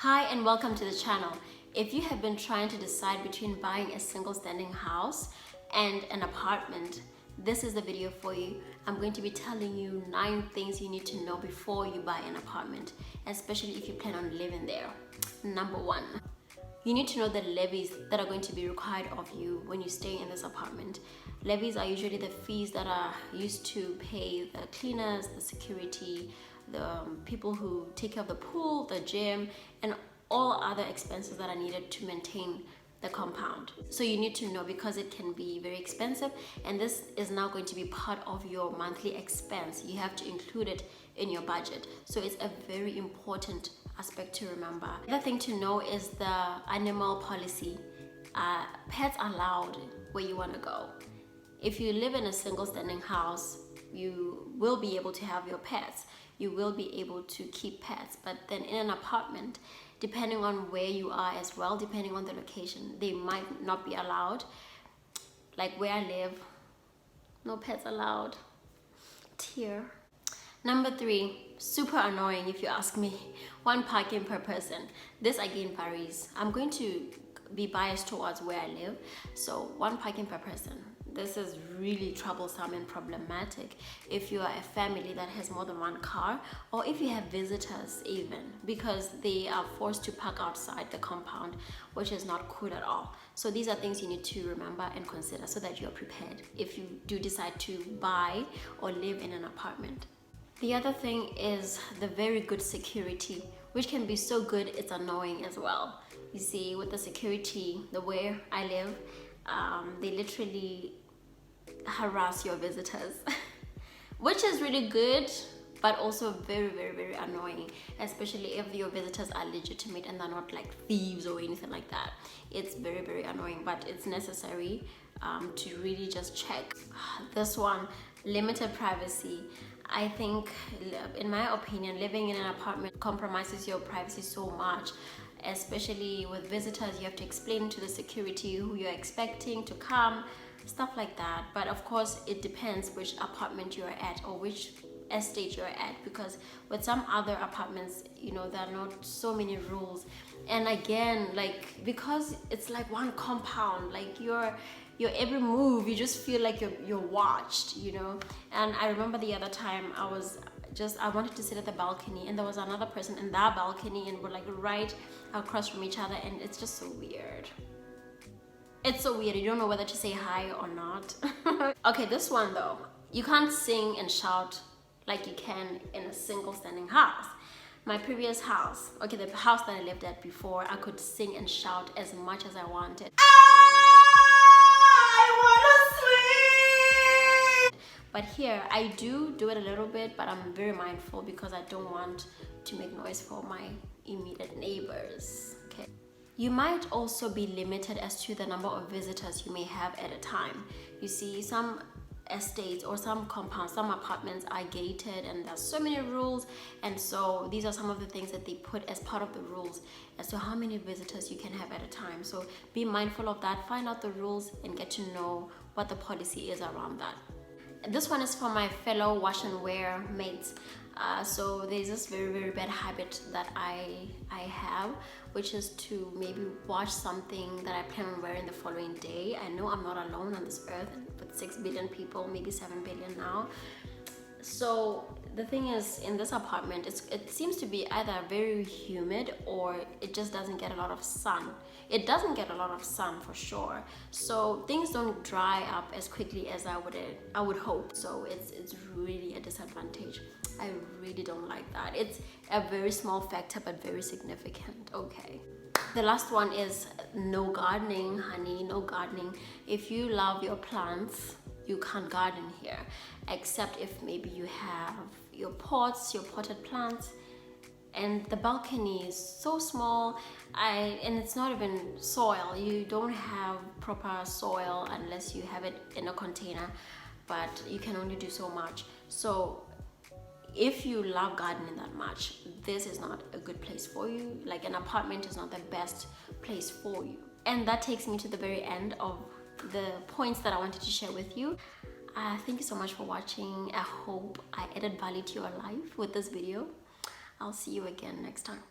Hi and welcome to the channel. If you have been trying to decide between buying a single standing house and an apartment, this is the video for you. I'm going to be telling you 9 things you need to know before you buy an apartment, especially if you plan on living there. Number 1, you need to know the levies that are going to be required of you when you stay in this apartment. Levies are usually the fees that are used to pay the cleaners, the security, the people who take care of the pool, the gym, and all other expenses that are needed to maintain the compound. So you need to know, because it can be very expensive, and this is now going to be part of your monthly expense. You have to include it in your budget. So it's a very important aspect to remember. The other thing to know is the animal policy. Pets are allowed where you want to go. If you live in a single standing house, you will be able to have your pets. You will be able to keep pets, but then in an apartment, depending on where you are as well, depending on the location, they might not be allowed. Like where I live, no pets allowed. Tear. Number 3, super annoying if you ask me. 1 parking per person. This again varies. I'm going to be biased towards where I live, so 1 parking per person. This is really troublesome and problematic if you are a family that has more than 1 car, or if you have visitors even, because they are forced to park outside the compound, which is not cool at all. So these are things you need to remember and consider so that you're prepared if you do decide to buy or live in an apartment. The other thing is the very good security, which can be so good it's annoying as well. You see, with the security, the where I live, they literally harass your visitors which is really good, but also very, very, very annoying, especially if your visitors are legitimate and they're not like thieves or anything like that. It's very, very annoying, but it's necessary to really just check. This one, limited privacy. I think, in my opinion, living in an apartment compromises your privacy so much, especially with visitors. You have to explain to the security who you're expecting to come, stuff like that. But of course, it depends which apartment you're at or which estate you're at, because with some other apartments, you know, there are not so many rules. And again, like, because it's like one compound, like your every move, you just feel like you're watched, you know. And I remember the other time I wanted to sit at the balcony, and there was another person in that balcony, and we're like right across from each other, and it's just so weird. It's so weird. You don't know whether to say hi or not. Okay, this one though, you can't sing and shout like you can in a single standing house. My previous house, okay, the house that I lived at before, I could sing and shout as much as I wanted. But here, I do it a little bit, but I'm very mindful because I don't want to make noise for my immediate neighbors. Okay. You might also be limited as to the number of visitors you may have at a time. You see, some estates or some compounds, some apartments are gated, and there's so many rules, and so these are some of the things that they put as part of the rules as to how many visitors you can have at a time. So be mindful of that, find out the rules, and get to know what the policy is around that. This one is for my fellow wash and wear mates. So there's this very, very bad habit that I have, which is to maybe wash something that I plan on wearing the following day. I know I'm not alone on this earth with 6 billion people, maybe 7 billion now. So the thing is, in this apartment, it seems to be either very humid or it just doesn't get a lot of sun. It doesn't get a lot of sun for sure. So things don't dry up as quickly as I would hope. So it's really a disadvantage. I really don't like that. It's a very small factor, but very significant. Okay. The last one is no gardening, honey, no gardening. If you love your plants, you can't garden here, except if maybe you have your pots, your potted plants, and the balcony is so small, and it's not even soil. You don't have proper soil unless you have it in a container, but you can only do so much. So if you love gardening that much, this is not a good place for you. Like, an apartment is not the best place for you. And that takes me to the very end of the points that I wanted to share with you. Thank you so much for watching. I hope I added value to your life with this video. I'll see you again next time.